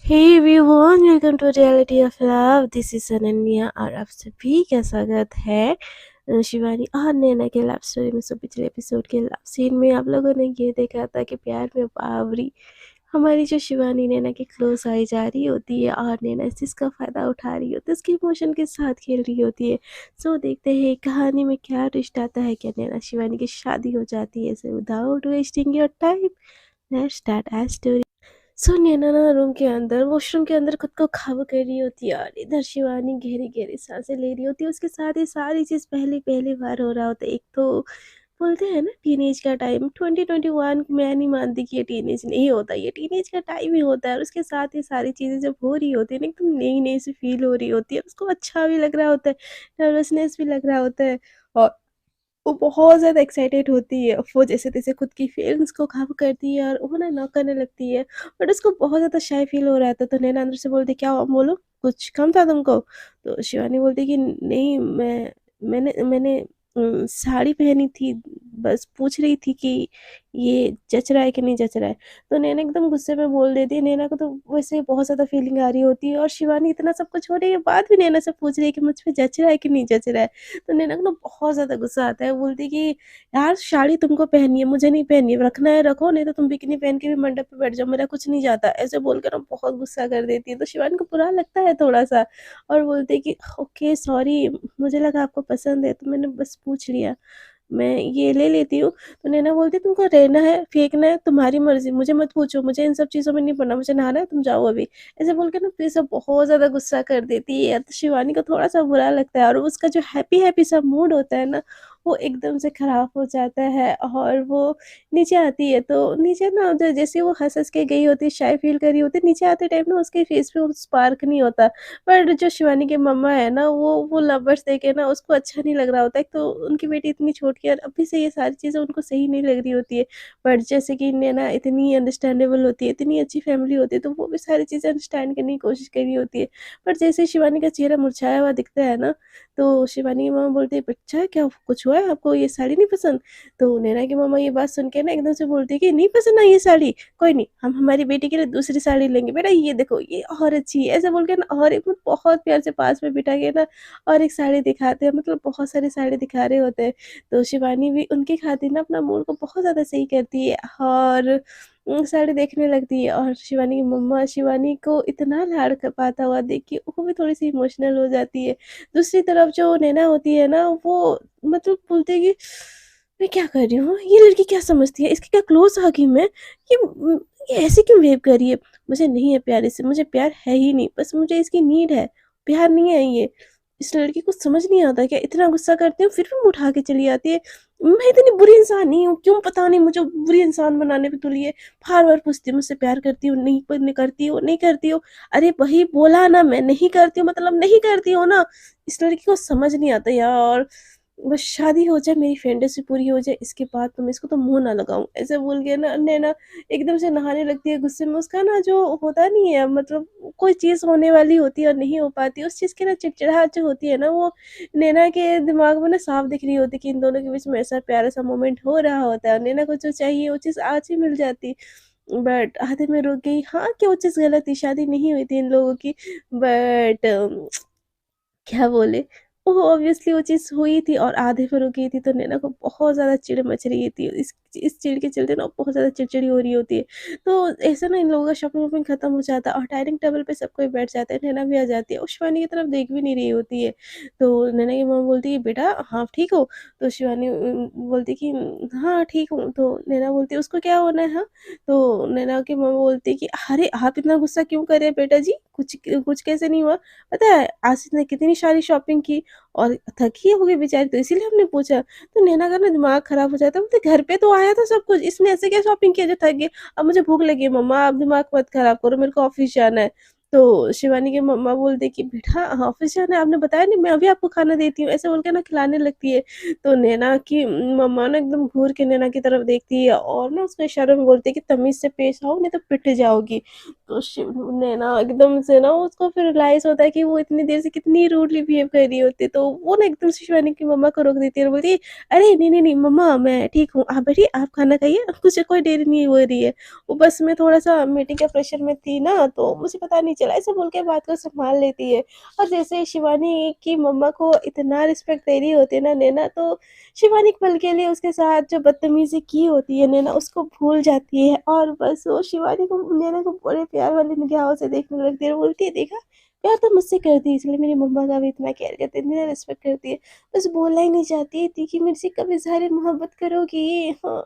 Hey everyone, welcome to reality of love. This is Ananya और आप सभी का स्वागत है शिवानी और नैना के लव स्टोरी में। पिछले एपिसोड के लव सीन में आप लोगों ने ये देखा था कि प्यार में बावरी हमारी जो शिवानी नैना के क्लोज आई जा रही होती है और नैना इस चीज़ का फ़ायदा उठा रही होती है, उसके इमोशन के साथ खेल रही होती है। सो देखते हैं कहानी में क्या ट्विस्ट आता है। क्या नैना शिवानी की शादी हो जाती है? So without wasting your time, let's start our story. So Naina ना रूम के अंदर वॉशरूम के अंदर खुद को खब कर रही होती है और इधर शिवानी गहरी गहरी सांसें ले रही होती है। उसके साथ ये सारी चीज़ पहली पहली बार हो रहा होता है। एक तो बोलते हैं ना टीनेज का टाइम, 2021 मैं नहीं मानती कि ये टीनेज नहीं होता, ये टीनेज का टाइम ही होता है। और उसके साथ ये सारी चीज़ें जब हो रही होती है ना, एकदम नई नई सी फील हो रही होती है। उसको अच्छा भी लग रहा होता है, नर्वसनेस भी लग रहा होता है और वो बहुत ज़्यादा एक्साइटेड होती है। वो जैसे-तैसे खुद की फीलिंग्स को काबू करती है और वो ना करने लगती है। बट उसको बहुत ज़्यादा शाय फ़ील हो रहा था, तो नैना अंदर से बोलती, "क्या हुआ? बोलो, कुछ काम था तुमको?" तो शिवानी बोलती कि, "नहीं, मैंने मैंने साड़ी पहनी थी, बस पूछ रही थी कि ये जच रहा है कि नहीं जच रहा है।" तो नैना एकदम गुस्से में बोल देती है। नैना को तो वैसे बहुत ज़्यादा फीलिंग आ रही होती है और शिवानी इतना सब कुछ होने के बाद भी नैना से पूछ रही है कि मुझ पे जच रहा है कि नहीं जच रहा है। तो नैना को ना बहुत ज़्यादा गुस्सा आता है। वो बोलती है कि यार साड़ी तुमको पहननी है, मुझे नहीं पहननी है, रखना है रखो, नहीं तो तुम बिकिनी पहन के भी मंडप पे बैठ जाओ, मेरा कुछ नहीं जाता। ऐसे बोल के ना बहुत गुस्सा कर देती है। तो शिवानी को बुरा लगता है थोड़ा-सा और बोलती है कि ओके सॉरी, मुझे लगा आपको पसंद है तो मैंने बस पूछ लिया। मैं ये ले लेती हूँ। तो नैना बोलती है तुमको रहना है, फेंकना है, तुम्हारी मर्ज़ी, मुझे मत पूछो, मुझे इन सब चीज़ों में नहीं पड़ना, मुझे नहाना है, तुम जाओ अभी। ऐसे बोल के ना फिर से बहुत ज़्यादा गुस्सा कर देती है। तो शिवानी को थोड़ा-सा बुरा लगता है और उसका जो हैप्पी-हैप्पी सा मूड होता है ना, वो एकदम से ख़राब हो जाता है और वो नीचे आती है। तो नीचे ना जैसे वो हँस-हँस के गई होती है, शाय फ़ील कर रही होती है, नीचे आते टाइम ना उसके फेस पे वो स्पार्क नहीं होता। पर जो शिवानी के मम्मा है ना, वो लवर्स देख के ना उसको अच्छा नहीं लग रहा होता है। एक तो उनकी बेटी इतनी छोटी है और अभी से ये सारी चीज़ें उनको सही नहीं लग रही होती है। बट जैसे कि नैना इतनी अंडरस्टैंडेबल होती है, इतनी अच्छी फैमिली होती है, तो वो भी सारी चीज़ें अंडरस्टैंड करने की कोशिश कर रही होती है। पर जैसे ही शिवानी का चेहरा मुरझाया हुआ दिखता है ना, तो शिवानी की मम्मा बोलती है, "बच्चा क्या कुछ हुआ है? आपको ये साड़ी नहीं पसंद?" तो नैना की मम्मा ये बात सुन के ना एकदम से बोलती है कि, "नहीं पसंद आई ये साड़ी? कोई नहीं, हम हमारी बेटी के लिए दूसरी साड़ी लेंगे। बेटा ये देखो, ये और अच्छी है।" ऐसे बोल के ना और एक बहुत प्यार से पास में बिठा के ना और एक साड़ी दिखाते हैं, मतलब बहुत सारी साड़ी दिखा रहे होते हैं। तो शिवानी भी उनकी खातिर ना अपना मूड को बहुत ज़्यादा सही करती है और साड़ी देखने लगती है और शिवानी की मम्मा शिवानी को इतना लाड पाता हुआ देख के वो भी थोड़ी-सी इमोशनल हो जाती है। दूसरी तरफ जो नैना होती है ना, वो मतलब बोलती है कि मैं क्या कर रही हूँ? ये लड़की क्या समझती है? इसके क्या क्लोज़ आ गई मैं? ये ये ऐसे क्यों बिहेव कर रही है? मुझे नहीं है प्यार इससे, मुझे प्यार है ही नहीं, बस मुझे इसकी नीड है, प्यार नहीं है ये। इस लड़की को समझ नहीं आता क्या? इतना गुस्सा करती हूँ फिर भी मुँह उठा के चली आती है। मैं इतनी बुरी इंसान नहीं हूँ, क्यों पता नहीं मुझे बुरी इंसान बनाने पे तुली है। बार-बार पूछती है मुझसे प्यार करती हो? नहीं प नहीं करती हो? नहीं करती हो? अरे वही बोला ना, मैं नहीं करती हूँ मतलब नहीं करती हो ना। इस लड़की को समझ नहीं आता यार। बस शादी हो जाए, मेरी फैंटेसी पूरी हो जाए, इसके बाद तो मैं इसको तो मुँह ना लगाऊँ। ऐसे बोल के ना नैना एकदम से नहाने लगती है गुस्से में। उसका ना जो होता नहीं है, मतलब कोई चीज़ होने वाली होती है और नहीं हो पाती, उस चीज़ की ना चिड़चिड़ाहट जो होती है ना, वो नैना के दिमाग में ना साफ दिख रही होती है कि इन दोनों के बीच में ऐसा प्यारा सा मोमेंट हो रहा होता है और नैना को जो चाहिए वो चीज़ आज ही मिल जाती। बट आधे में रुक गई। हाँ, कि वो चीज़ गलत थी, शादी नहीं हुई थी इन लोगों की। बट क्या बोले, वो ऑब्वियसली वो चीज़ हुई थी और आधे पे रुकी थी, तो नैना को बहुत ज़्यादा चिढ़ मच रही थी। इस चिढ़ के चलते ना बहुत ज़्यादा चिड़चिड़ी हो रही होती है। तो ऐसा ना इन लोगों का शॉपिंग-वॉपिंग खत्म हो जाता है और डाइनिंग टेबल पे सब कोई बैठ जाता है, नैना भी आ जाती है और शिवानी की तरफ देख भी नहीं रही होती है। तो नैना की मम्मी बोलती है, "बेटा हाँ, ठीक हो?" तो शिवानी बोलती कि "हाँ, ठीक हूँ।" तो नैना बोलती है, "उसको क्या होना है हाँ?" तो नैना की मम्मी बोलती है कि "अरे! आप इतना गुस्सा क्यों कर रहे हैं बेटा जी? कुछ कुछ कैसे नहीं हुआ? पता है आसिफ ने कितनी सारी शॉपिंग की और थकी होगी बेचारी, तो इसीलिए हमने पूछा। तो नैना का ना दिमाग खराब हो जाता है, बोलते घर पे तो आया था सब कुछ, इसने ऐसे क्या शॉपिंग किया जो थक गई? अब मुझे भूख लगी है मम्मा, आप दिमाग मत खराब करो, मेरे को ऑफिस जाना है। तो शिवानी की मम्मा बोलती कि बेटा ऑफिस जाना है, आपने बताया नहीं, मैं अभी आपको खाना देती हूँ, ऐसे बोल के ना खिलाने लगती है। तो नैना की मम्मा ना एकदम घूर के नैना की तरफ देखती है और ना उसको इशारों में बोलती है कि तमीज से पेश आओ नहीं तो पिट जाओगी। तो शिव ने ना एकदम से ना उसको फिर रियलाइज़ होता है कि वो इतनी देर से कितनी रूडली बिहेव कर रही होती है, तो वो ना एकदम से शिवानी की मम्मा को रोक देती है और बोलती है, "अरे! नहीं, नहीं, नहीं मम्मा मैं ठीक हूँ, आप बैठिए, आप खाना खाइए, मुझे कोई देरी नहीं हो रही है।" वो बस मैं थोड़ा-सा मीटिंग के प्रेशर में थी ना, तो मुझे पता नहीं चला, ऐसे बोल के बात को सँभाल लेती है। और जैसे ही शिवानी की मम्मा को इतना रिस्पेक्ट दे रही होती है ना नैना, तो शिवानी एक पल के लिए उसके साथ जो बदतमीज़ी की होती है नैना उसको भूल जाती है और बस वो शिवानी को नैना को बड़े प्यार वाली निगाहों से देखने लगती है और बोलती है, देखा प्यार तो मुझसे करती है इसलिए मेरी मम्मा का भी इतना केयर करती है, इतना रिस्पेक्ट करती है। बस बोलना ही नहीं चाहती थी कि मेरे से कब इज़हार मोहब्बत करोगी। हाँ,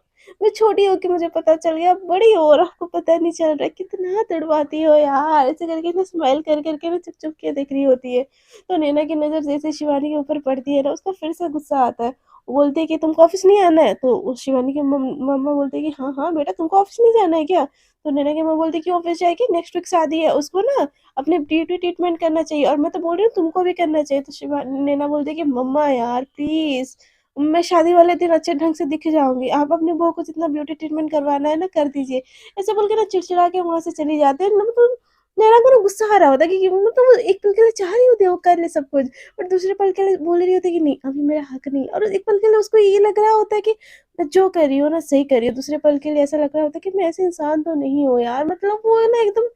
मैं छोटी हो के मुझे पता चल गया, अब बड़ी हो और आपको पता नहीं चल रहा है, कितना तड़पाती हो यार। ऐसे करके ना स्माइल कर के ना चुप चुप के देख रही होती है। तो नैना की नज़र जैसे शिवानी के ऊपर पड़ती है ना, उसको फिर से गुस्सा आता है। वो बोलती है कि तुमको ऑफ़िस नहीं आना है? तो उस शिवानी की मम्मा बोलती है कि हाँ, हाँ बेटा तुमको ऑफ़िस नहीं जाना है क्या? तो नैना की मम्मा बोलती है कि ऑफ़िस जाएगी, नेक्स्ट वीक शादी है, उसको ना अपने ब्यूटी ट्रीटमेंट करना चाहिए और मैं तो बोल रही हूँ तुमको भी करना चाहिए। तो नैना बोलती है कि मम्मा यार प्लीज़, मैं शादी वाले दिन अच्छे ढंग से दिख जाऊँगी, आप अपनी बहू को जितना ब्यूटी ट्रीटमेंट करवाना है ना कर दीजिए। ऐसे बोल के ना चिड़चिड़ा के वहाँ से चली जाती है। मतलब नैना को ना गुस्सा आ रहा होता है कि मतलब एक पल के लिए चाह रही होती है वो कर ले सब कुछ। और दूसरे पल के लिए बोल रही होती है कि नहीं अभी मेरा हक नहीं, और एक पल के लिए उसको ये लग रहा होता है कि मैं जो कर रही हूँ ना सही कर रही हूँ, दूसरे पल के लिए ऐसा लग रहा होता है कि मैं ऐसे इंसान तो नहीं हूँ यार। मतलब वो है ना एकदम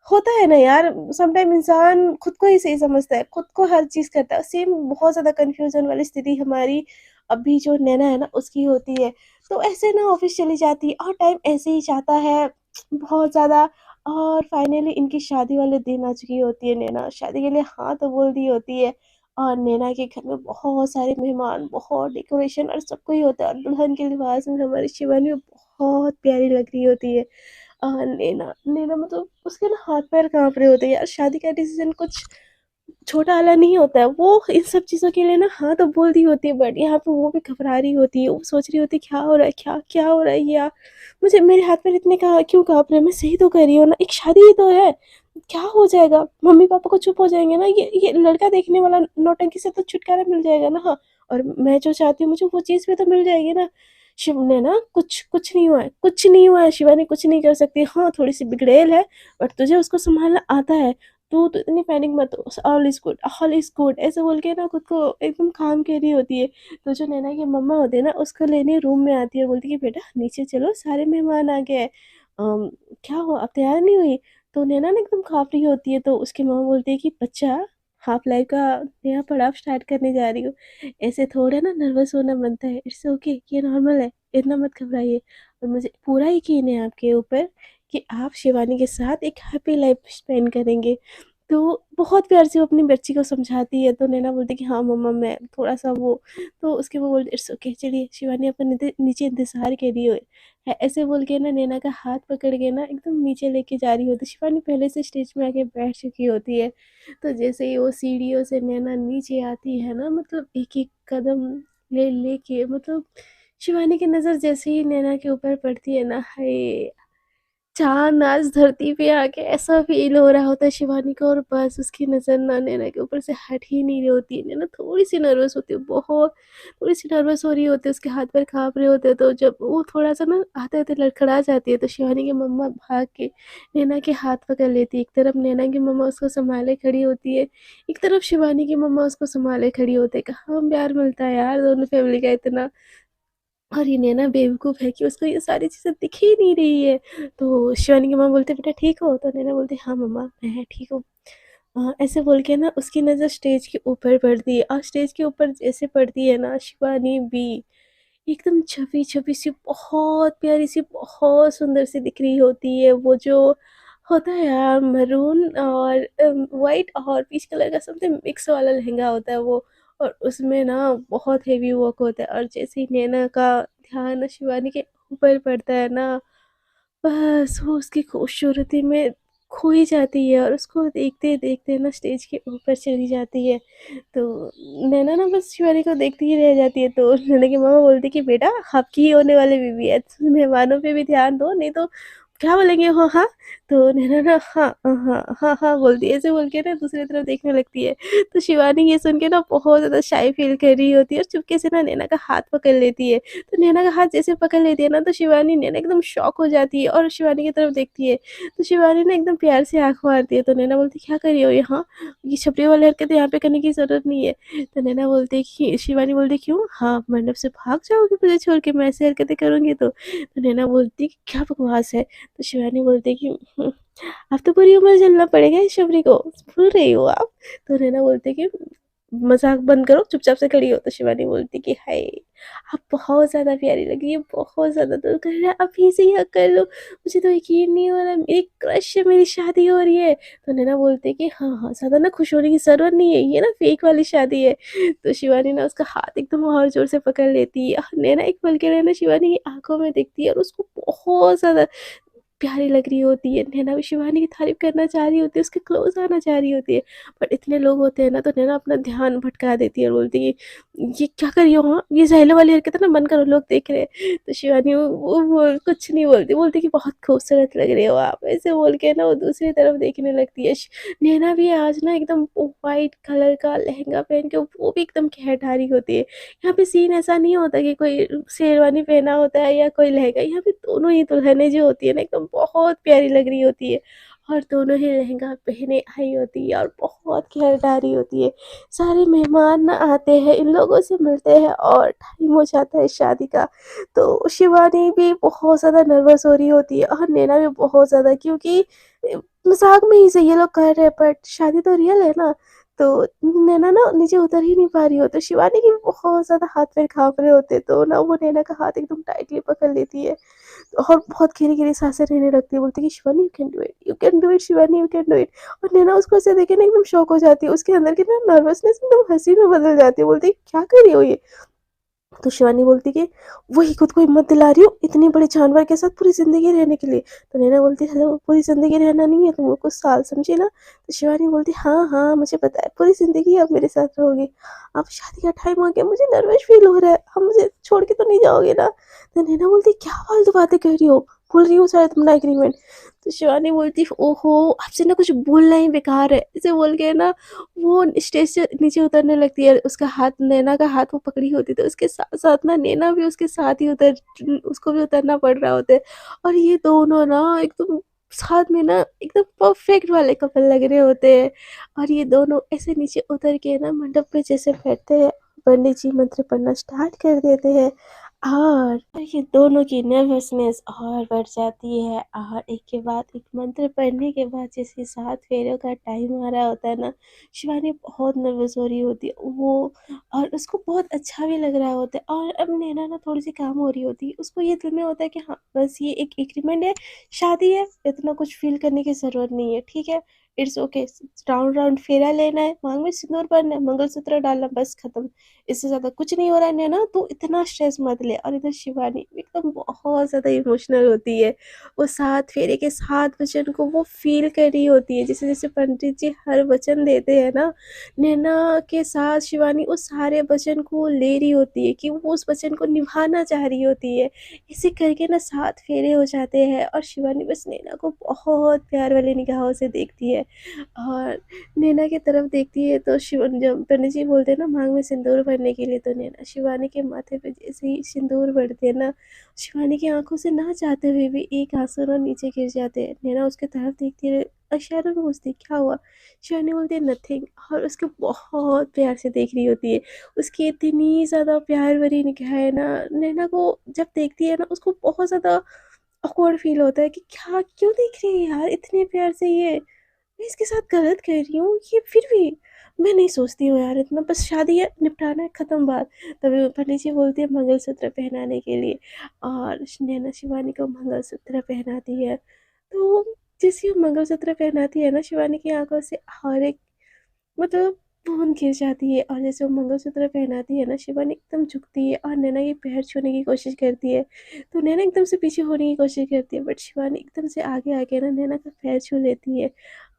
होता है ना यार, सम टाइम इंसान खुद को ही सही समझता है, खुद को हर चीज़ करता है। सेम बहुत ज़्यादा कन्फ्यूज़न वाली स्थिति हमारी अभी जो नैना है ना उसकी होती है। तो ऐसे ना ऑफ़िस चली जाती है और टाइम ऐसे ही जाता है बहुत ज़्यादा। और फाइनली इनकी शादी वाले दिन आ चुकी होती है, नैना शादी के लिए हाँ तो बोल दी होती है। और नैना के घर में बहुत सारे मेहमान, बहुत डेकोरेशन और सब कुछ होता है और दुल्हन के लिबास में हमारी शिवानी बहुत प्यारी लग रही होती है। नैना नैना मतलब उसके ना हाथ-पैर काँप रहे होते हैं यार, शादी का डिसीज़न कुछ छोटा वाला नहीं होता है। वो इन सब चीज़ों के लिए ना हाँ तो बोल दी होती है, बट यहाँ पे वो भी घबरा रही होती है। वो सोच रही होती है क्या हो रहा है, क्या हो रहा है यार? मुझे मेरे हाथ-पैर इतने क्यों काँप रहे हैं? मैं सही तो कर रही हूँ ना, एक शादी ही तो है। क्या हो जाएगा? मम्मी-पापा को चुप हो जाएँगे ना, ये लड़का देखने वाला, नौटंकी से तो छुटकारा मिल जाएगा ना। हाँ, और मैं जो चाहती हूँ मुझे वो चीज़ भी तो मिल जाएगी ना। शिव ने ना कुछ कुछ नहीं हुआ है, कुछ नहीं हुआ है, शिवानी कुछ नहीं कर सकती। हाँ, थोड़ी-सी बिगड़ैल है, बट तुझे उसको सँभालना आता है। तू तो इतनी पैनिक मत हो, ऑल इज़ गुड ऐसे बोल के ना खुद को एकदम काम कह रही होती है। तो जो नैना की मम्मा होती है ना उसको लेने रूम में आती है और बोलती है कि बेटा नीचे चलो सारे मेहमान आ गए हैं। अम, क्या हुआ अब तैयार नहीं हुई? तो नैना ना एकदम काँप रही होती है, तो उसकी मम्मा बोलती है कि बच्चा हाफ लाइफ का नया पड़ाव स्टार्ट करने जा रही हो। ऐसे थोड़ा ना नर्वस होना बनता है, इट्स ओके ये नॉर्मल है, इतना मत घबराइए। और मुझे पूरा यकीन है आपके ऊपर कि आप शिवानी के साथ एक हैप्पी लाइफ स्पेंड करेंगे। तो बहुत प्यार से वो अपनी बच्ची को समझाती है, तो नैना बोलती है कि हाँ मम्मा मैं थोड़ा-सा वो, तो उसके वो बोलते इट्स ओके चलिए शिवानी अपन नीचे इंतज़ार कर रही है। ऐसे बोल के ना नैना का हाथ पकड़ के ना एकदम नीचे लेके जा रही होती है। शिवानी पहले से स्टेज में आके बैठ चुकी होती है। तो जैसे ही वो सीढ़ियों से नैना नीचे आती है ना, मतलब एक-एक कदम लेके मतलब शिवानी की नज़र जैसे ही नैना के ऊपर पड़ती है ना, हाय! चाँद आज धरती पे आके ऐसा फ़ील हो रहा होता है शिवानी को, और बस उसकी नज़र ना नैना के ऊपर से हट ही नहीं रही होती है। नैना थोड़ी-सी नर्वस होती है, बहुत थोड़ी-सी नर्वस हो रही होती है, उसके हाथ-पैर काँप रहे होते हैं, तो जब वो थोड़ा-सा ना आते-आते लड़खड़ा जाती है, तो शिवानी की मम्मा भाग के नैना के हाथ पकड़ लेती है। एक तरफ नैना की मम्मा उसको सँभाले खड़ी होती है, एक तरफ शिवानी की मम्मा उसको सँभाले खड़ी होती है। कहाँ प्यार मिलता है यार दोनों फैमिली का इतना। और ये नैना बेवकूफ़ है कि उसको ये सारी चीज़ें दिख ही नहीं रही है। तो शिवानी की माँ बोलती है, "बेटा ठीक हो?" तो नैना बोलती है, "हाँ मम्मा, मैं ठीक हूँ।" ऐसे बोल के ना उसकी नज़र स्टेज के ऊपर पड़ती है और स्टेज के ऊपर जैसे पड़ती है ना, शिवानी भी एकदम छपी-छपी सी बहुत प्यारी-सी, बहुत सुंदर सी दिख रही होती है। वो जो होता है यार मैरून और व्हाइट और पीच कलर का समथिंग मिक्स वाला लहंगा होता है वो, और उसमें ना बहुत हेवी वर्क होता है, और जैसे ही नैना का ध्यान शिवानी के ऊपर पड़ता है ना, बस वो उसकी खूबसूरती में खो ही जाती है और उसको देखते-देखते ना स्टेज के ऊपर चली जाती है। तो नैना ना बस शिवानी को देखती ही रह जाती है, तो नैना की मम्मा बोलती है कि बेटा आपकी ही होने वाली बीवी है, तो मेहमानों पे भी ध्यान दो, नहीं तो क्या बोलेंगे हो हाँ? तो नैना ना हाँ, हाँ, हाँ बोलती है, ऐसे बोल के ना दूसरी तरफ देखने लगती है। तो शिवानी ये सुन के ना बहुत ज़्यादा शाय फ़ील कर रही होती है और चुपके से ना नैना का हाथ पकड़ लेती है। तो नैना का हाथ जैसे पकड़ लेती है ना, तो शिवानी नैना एकदम शॉक हो जाती है और शिवानी की तरफ देखती है। तो शिवानी ना एकदम प्यार से आँख मारती है, तो नैना बोलती है, "क्या कर रही हो यहाँ? ये छपरी वाली हरकतें यहाँ पे करने की ज़रूरत नहीं है।" तो नैना बोलती है कि शिवानी बोलती है, "क्यों? हाँ, मंडप से भाग जाओगी मुझे छोड़ के मैं ऐसी हरकतें करूँगी तो?" तो नैना बोलती है कि, "क्या बकवास है?" तो शिवानी बोलती है कि अब तो पूरी उम्र झेलना पड़ेगा इस शबरी को, भूल रही हो आप? तो नैना बोलती है कि मज़ाक बंद करो, चुपचाप से खड़ी हो। तो शिवानी बोलती है कि हाय! आप बहुत ज़्यादा प्यारी लग रही है, बहुत ज़्यादा दिल कर रहा है अभी से ही हग कर लो, मुझे तो यकीन नहीं हो रहा मेरी क्रश से मेरी शादी हो रही है। तो नैना बोलती है कि हाँ, हाँ, ज़्यादा ना खुश होने की ज़रूरत नहीं है, ये ना फेक वाली शादी है। तो शिवानी ना उसका हाथ एकदम और ज़ोर से पकड़ लेती है। नैना एक पल के लिए ना शिवानी की आँखों में देखती है और उसको बहुत ज़्यादा प्यारी लग रही होती है। नैना भी शिवानी की तारीफ़ करना चाह रही होती है, उसके क्लोज़ आना चाह रही होती है, बट इतने लोग होते हैं ना, तो नैना अपना ध्यान भटका देती है और बोलती है, "ये क्या कर रही हो हाँ? ये ज़हलो वाली हरकतें ना बंद करो, लोग देख रहे हैं।" तो शिवानी वो कुछ नहीं बोलती, बोलती कि बहुत खूबसूरत लग रहे हो आप, ऐसे बोल के ना वो दूसरी तरफ देखने लगती है। नैना भी आज ना एकदम व्हाइट कलर का लहंगा पहन के वो भी एकदम कह ढा रही होती है। यहाँ पे सीन ऐसा नहीं होता कि कोई शेरवानी पहना होता है या कोई लहंगा, यहाँ पे दोनों ही दुल्हनें जो होती है ना एकदम बहुत प्यारी लग रही होती है और दोनों ही लहंगा पहने आई होती है और बहुत खैरदारी होती है। सारे मेहमान ना आते हैं, इन लोगों से मिलते हैं और टाइम हो जाता है शादी का। तो शिवानी भी बहुत ज़्यादा नर्वस हो रही होती है और नैना भी बहुत ज़्यादा, क्योंकि मजाक में ही से ये लोग कर रहे हैं बट शादी तो रियल है ना। तो नैना ना नीचे उतर ही नहीं पा रही हो, तो शिवानी के भी बहुत ज़्यादा हाथ पैर काँप रहे होते, तो ना वो नैना का हाथ एकदम टाइटली पकड़ लेती है और बहुत गहरी-गहरी साँसें लेने लगती है, बोलती है कि Shivani you can do it Shivani, you can do it. और नैना उसको ऐसे देख के ना एकदम शॉक हो जाती है, उसके अंदर की ना नर्वसनेस एकदम हँसी में बदल जाती है, बोलती है क्या कर रही हो ये? तो शिवानी बोलती कि वही खुद को हिम्मत दिला रही हूँ इतने बड़े जानवर के साथ पूरी ज़िंदगी रहने के लिए। तो नैना बोलती है हेलो पूरी ज़िंदगी रहना नहीं है, तुमको कुछ साल समझी ना? तो शिवानी बोलती हाँ, हाँ मुझे पता है पूरी ज़िंदगी आप मेरे साथ रहोगे। अब शादी का टाइम आ गया, मुझे नर्वस फ़ील हो रहा है, अब मुझे छोड़ के तो नहीं जाओगे ना? तो नैना बोलती क्या फालतू बातें कर रही हो? भूल रही हो शायद अपना एग्रीमेंट। तो शिवानी बोलती ओहो! आपसे ना कुछ बोलना ही बेकार है। ऐसे बोल के ना वो स्टेज से नीचे उतरने लगती है, उसका हाथ नैना का हाथ वो पकड़ी होती है, तो उसके साथ-साथ ना नैना भी उसके साथ ही उसको भी उतरना पड़ रहा होता है और ये दोनों ना एकदम साथ में ना एकदम परफेक्ट वाले कपल लग रहे होते हैं और ये दोनों ऐसे नीचे उतर के ना मंडप पे जैसे बैठते हैं, पंडित जी मंत्र पढ़ना स्टार्ट कर देते हैं और ये दोनों की नर्वसनेस और बढ़ जाती है और एक के बाद एक मंत्र पढ़ने के बाद जैसे 7 फेरों का टाइम आ रहा होता है ना, शिवानी बहुत नर्वस हो रही होती है वो और उसको बहुत अच्छा भी लग रहा होता है और अब नैना ना थोड़ी-सी काम हो रही होती है। उसको ये दिल में होता है कि हाँ, बस ये एक एग्रीमेंट है, शादी है, इतना कुछ फ़ील करने की ज़रूरत नहीं है, ठीक है? इट्स ओके राउंड-राउंड फेरा लेना है, माँग में सिंदूर भरना है, मंगलसूत्र डालना बस खत्म। इससे ज़्यादा कुछ नहीं हो रहा है नैना, तू इतना स्ट्रेस मत ले। और इधर शिवानी एकदम बहुत ज़्यादा इमोशनल होती है। वो 7 फेरे के 7 वचन को वो फ़ील कर रही होती है। जैसे-जैसे पंडित जी हर वचन देते हैं ना, नैना के साथ शिवानी उस सारे वचन को ले रही होती है कि वो उस वचन को निभाना चाह रही होती है। ऐसे करके ना 7 फेरे हो जाते हैं और शिवानी बस नैना को बहुत प्यार वाली निगाहों से देखती है और नैना की तरफ देखती है तो जब पंडित जी बोलते हैं ना मांग में सिंदूर भरने के लिए, तो नैना शिवानी के माथे पे जैसे ही सिंदूर भरते हैं ना, शिवानी की आंखों से ना चाहते हुए भी एक आंसू ना नीचे गिर जाते हैं। नैना उसके तरफ देखती है, इशारों में पूछती है क्या हुआ? शिवानी बोलती है नथिंग और उसको बहुत प्यार से देख रही होती है। उसकी इतनी ज़्यादा प्यार भरी निगाहें ना नैना को जब देखती है ना, उसको बहुत ज़्यादा ऑकवर्ड फील होता है कि क्या क्यों देख रही है यार इतने प्यार से ये? मैं इसके साथ गलत कर रही हूँ, ये फिर भी मैं नहीं सोचती हूँ यार इतना, बस शादी है, निपटाना है, ख़त्म बात। तभी पंडित जी बोलते हैं मंगलसूत्र पहनाने के लिए और नैना शिवानी को मंगलसूत्र पहनाती है। तो जैसे ही वो मंगलसूत्र पहनाती है ना, शिवानी की आँखों से और एक मतलब बूँद गिर जाती है और जैसे वो मंगलसूत्र पहनाती है ना, शिवानी एकदम झुकती है और नैना के पैर छूने की कोशिश करती है। तो नैना एकदम से पीछे होने की कोशिश करती है, बट शिवानी एकदम से आगे आके ना नैना का पैर छू लेती है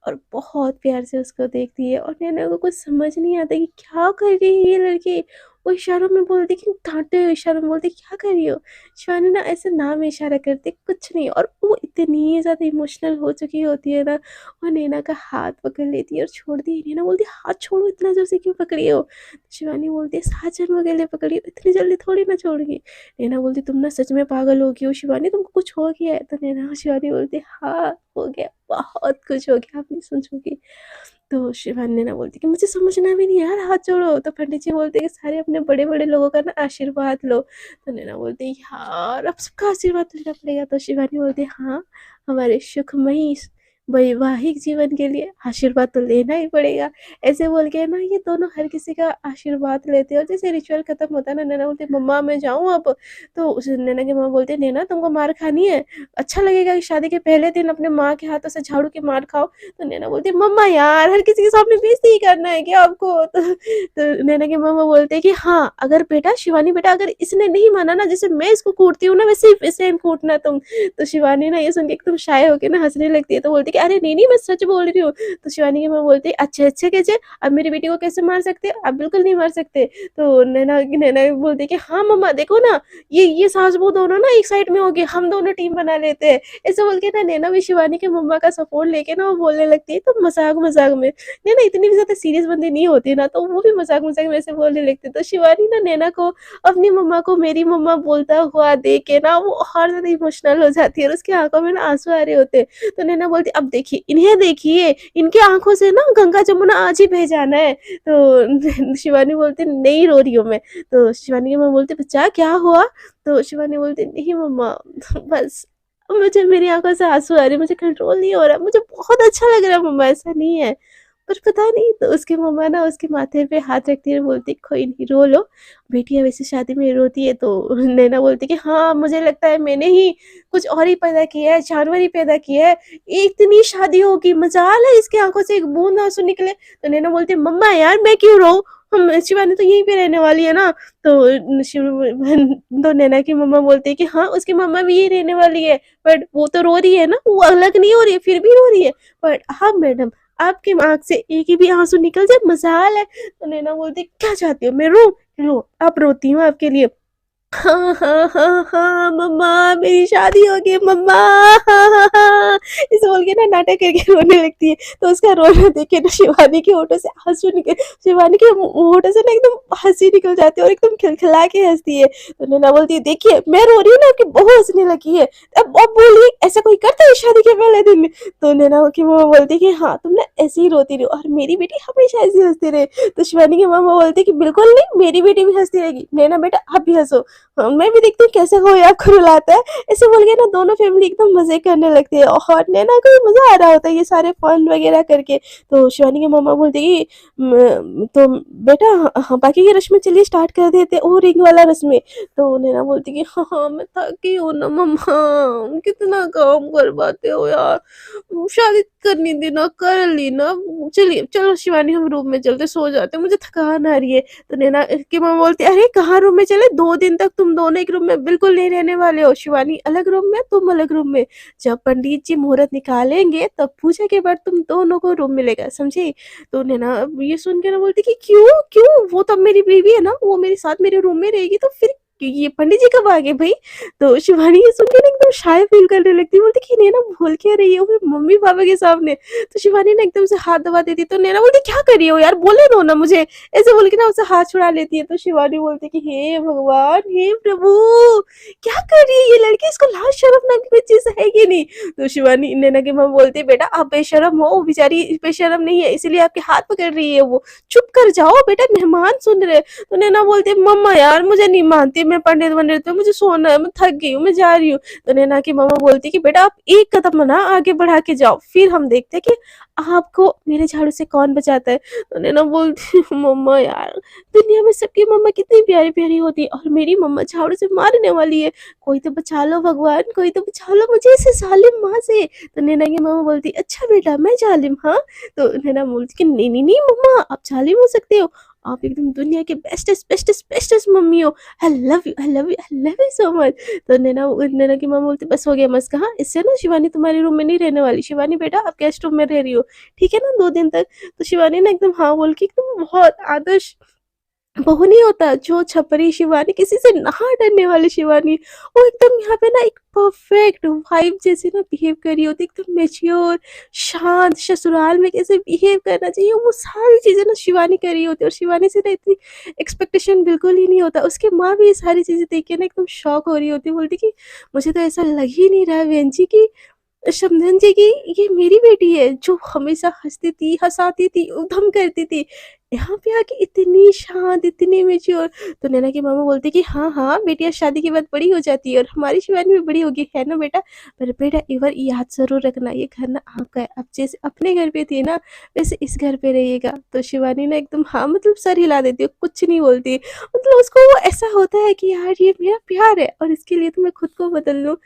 और बहुत प्यार से उसको देखती है और नैना को कुछ समझ नहीं आता कि क्या कर रही है ये लड़की। वो इशारों में बोलती कि डाँटते हुए इशारों में बोलती क्या कर रही हो? शिवानी ना ऐसे नाम में इशारा करती कुछ नहीं, और वो इतनी ज़्यादा इमोशनल हो चुकी होती है ना, और नैना का हाथ पकड़ लेती है और छोड़ती ही नहीं। नैना बोलती हाथ छोड़ो, इतना ज़ोर से क्यों पकड़ी हो? शिवानी बोलती है 7 जन्मों के लिए पकड़ी हो, इतनी जल्दी थोड़ी ना छोड़ूँगी। नैना बोलती तुम ना सच में पागल हो गई हो शिवानी, तुमको कुछ हो गया है? तो नैना शिवानी बोलती हाँ, हो गया, बहुत कुछ हो गया, आप नहीं समझोगी। तो शिवानी ना बोलती कि मुझे समझना भी नहीं यार, हाथ जोड़ो। तो पंडित जी बोलते कि सारे अपने बड़े-बड़े लोगों का ना आशीर्वाद लो। तो नैना बोलती यार अब सबका आशीर्वाद लेना पड़ेगा। तो शिवानी बोलती हाँ, हमारे सुखमयी वैवाहिक जीवन के लिए आशीर्वाद तो लेना ही पड़ेगा। ऐसे बोल के ना ये दोनों हर किसी का आशीर्वाद लेते हैं, और जैसे रिचुअल खत्म होता है ना, नैना बोलती मम्मा मैं जाऊँ अब? तो उस नैना की मम्मा बोलती है नैना तुमको मार खानी है? अच्छा लगेगा कि शादी के पहले दिन अपने माँ के हाथों से झाड़ू की मार खाओ? तो नैना बोलती है मम्मा यार हर किसी के सामने बेइज्जती ही करना है क्या आपको? तो नैना की मम्मा बोलते हैं कि हाँ, अगर बेटा शिवानी बेटा अगर इसने नहीं माना ना, जैसे मैं इसको कूटती हूँ ना वैसे ही सेम कूटना तुम। तो शिवानी ना ये सुन के एकदम शाय होके ना हँसने लगती है। तो बोलती है कि अरे नहीं-नहीं मैं सच बोल रही हूँ। तो शिवानी की मम्मा बोलती है अच्छा, अच्छा कैसे? अब मेरी बेटी को कैसे मार सकते हो? आप बिल्कुल नहीं मार सकते। तो नैना बोलती है कि हाँ मम्मा देखो ना, ये सास-बहू दोनों ना एक साइड में हो गए, हम दोनों टीम बना लेते हैं। ऐसे बोल के ना नैना भी शिवानी की मम्मा का सपोर्ट लेके ना वो बोलने लगती है, तो मज़ाक-मज़ाक में। नैना इतनी भी ज़्यादा सीरियस बंदी नहीं होती ना, तो वो भी मज़ाक-मज़ाक में ऐसे बोलने लगती है। तो शिवानी ना नैना को अपनी मम्मा को मेरी मम्मा बोलता हुआ देख के ना वो और ज़्यादा इमोशनल हो जाती है, और उसकी आँखों में ना आँसू आ रहे होते हैं। तो नैना बोलती अब देखिए, इन्हें देखिए, इनकी आँखों से ना गंगा जमुना आज ही बह जाना है। तो शिवानी बोलती नहीं रो रही हूँ मैं। तो शिवानी की मम्मा बोलती बच्चा क्या हुआ? तो शिवानी बोलती नहीं मम्मा बस मुझे मेरी आँखों से आँसू आ रहे हैं, मुझे कंट्रोल नहीं हो रहा, मुझे बहुत अच्छा लग रहा है मम्मा, ऐसा नहीं है। पर पता नहीं, तो उसकी मम्मा ना उसके माथे पे हाथ रखती है, बोलती कोई नहीं रो लो, बेटी अब ऐसे शादी में रोती है। तो नैना बोलती कि हाँ मुझे लगता है मैंने ही कुछ और ही पैदा किया है, जानवर ही पैदा किया है, इतनी शादी होगी मजाल है इसकी आंखों से एक बूंद आंसू निकले। तो नैना बोलती मम्मा यार मैं क्यों रो, हम शिवानी तो यहीं पे रहने वाली है ना। तो तो नैना की मम्मा बोलती है कि हाँ उसकी मम्मा भी यही रहने वाली है, बट वो तो रो रही है ना, वो अलग नहीं हो रही है फिर भी रो रही है। बट हाँ मैडम आपकी आँख से एक ही भी आंसू निकल जाए मजाल है। तो नैना बोलती क्या चाहती हो मैं रो? लो आप, रोती हूँ आपके लिए। हाँ, हाँ, हाँ, हाँ, मम्मा मेरी शादी हो गई मम्मा, हाँ, हाँ, हाँ। ऐसे बोल के ना नाटक करके रोने लगती है। तो उसका रोना देख के ना शिवानी के होठों से आँसू निकल, शिवानी के होठों से ना एकदम हँसी निकल जाती है और एकदम खिलखिला के हँसती है। तो नैना बोलती है देखिए मैं रो रही हूँ ना, आपकी बहू हँसने लगी है। अब बोलिए ऐसा कोई करता है शादी के पहले दिन? तो नैना की मम्मा बोलती है कि हाँ तुम ना ऐसे ही रोती रहो और मेरी बेटी हमेशा ऐसे हँसती रहे। तो शिवानी की मम्मा बोलती है कि बिल्कुल नहीं, मेरी बेटी भी हँसती रहेगी। नैना बेटा आप भी हँसो, हाँ, मैं भी देखती हूँ कैसे कोई आपको रुलाता है। ऐसे बोल के ना दोनों फैमिली एकदम मज़े करने लगती है, और नैना को भी मज़ा आ रहा होता है ये सारे फन वगैरह करके। तो शिवानी की मम्मा बोलती है कि तो बेटा हाँ, बाकी की रस्में चलिए स्टार्ट कर देते, ओ रिंग वाला रस्में। तो नैना बोलती है कि हाँ, हाँ, मैं थकी हूँ ना मम्मा, कितना काम करवाते हो यार, शादी करनी थी ना, कर ली ना। चलिए चलो शिवानी हम रूम में चलते, सो जाते, मुझे थकान आ रही है। तो नैना की मम्मा बोलती है अरे कहाँ रूम में चले, 2 दिन तक तुम दोनों एक रूम में बिल्कुल नहीं रहने वाले हो, शिवानी अलग रूम में तुम अलग रूम में। जब पंडित जी मुहूर्त निकालेंगे तब पूजा के बाद तुम दोनों को रूम मिलेगा, समझी? तो नैना ये सुन के ना बोलती कि क्यों क्यों, वो तो मेरी बीवी है ना, वो मेरे साथ मेरे रूम में रहेगी, तो फिर ये पंडित जी कब आ गए भाई? तो शिवानी ये सुन के ना एकदम शाय फील करने लगती है, बोलती कि नैना भूल क्या रही हो मम्मी पापा के सामने। तो शिवानी ना एकदम से हाथ दबा देती, तो नैना बोलती क्या कर रही हो यार, बोले दो ना मुझे, ऐसे बोल के ना उससे हाथ छुड़ा लेती है। तो शिवानी बोलती कि हे भगवान हे प्रभु, क्या कर रही है ये लड़की, इसको लाज शर्म नाम की कोई चीज है कि नहीं? तो शिवानी नैना की माँ बोलती बेटा आप बेशरम हो, वो बेचारी बेशरम नहीं है इसलिए आपके हाथ पकड़ रही है, वो चुप कर जाओ बेटा, मेहमान सुन रहे। तो नैना बोलती मम्मा यार मुझे नहीं मानती, मैं पंडित बन रही हूँ, मुझे सोना है, मैं थक गई हूँ, मैं जा रही हूँ। तो नैना की मामा बोलती कि बेटा आप एक कदम ना आगे बढ़ा के जाओ, फिर हम देखते हैं कि आपको मेरे झाड़ू से कौन बचाता है। तो नैना बोलती मम्मा यार दुनिया में सबकी मम्मा कितनी प्यारी प्यारी होती है, और मेरी मम्मा झाड़ू से मारने वाली है, कोई तो बचा लो भगवान, कोई तो बचा लो मुझे इस जालिम माँ से। तो नैना की मम्मा बोलती अच्छा बेटा मैं जालिम, हाँ? तो नैना बोलती कि नहीं नहीं नहीं मम्मा आप जालिम हो सकते हो, आप एकदम दुनिया के बेस्टेस्ट बेस्टेस्ट बेस्टेस्ट मम्मी हो, I love you I love you I love you so much. तो नैना की मम्मा बोलती बस हो गया मस्त, कहा इससे ना शिवानी तुम्हारे रूम में नहीं रहने वाली, शिवानी बेटा आप गेस्ट रूम में रह रही हो, ठीक है ना 2 दिन तक। तो शिवानी ना एकदम हाँ बोल के एकदम बहुत आदर्श वो नहीं होता जो छपरी शिवानी, किसी से ना डरने वाली शिवानी, वो एकदम यहाँ पे ना एक परफेक्ट वाइफ जैसे ना बिहेव कर रही होती, एकदम मैच्योर, शांत, ससुराल में कैसे बिहेव करना चाहिए वो सारी चीज़ें ना शिवानी कर रही होती है। और शिवानी से ना इतनी एक्सपेक्टेशन बिल्कुल ही नहीं होता। उसकी माँ भी ये सारी चीज़ें देख के ना एकदम शॉक हो रही होती है, बोलती कि मुझे तो ऐसा लग ही नहीं रहा है बहन जी की शबनम जी की ये मेरी बेटी है जो हमेशा हँसती थी, हँसाती थी, उधम करती थी। यहाँ पे आके इतनी शांत, इतनी मैच्योर। तो नैना की मामा बोलती कि हाँ, हाँ, बेटियाँ शादी के बाद बड़ी हो जाती है और हमारी शिवानी भी बड़ी होगी, है ना बेटा? पर बेटा एक बार याद ज़रूर रखना ये घर ना आपका है। आप जैसे अपने घर पे थी ना, वैसे इस घर पे रहिएगा। तो शिवानी ना एकदम हाँ मतलब सर हिला देती है, कुछ नहीं बोलती। मतलब उसको वो ऐसा होता है कि यार ये मेरा प्यार है और इसके लिए तो मैं खुद को बदल लूँ।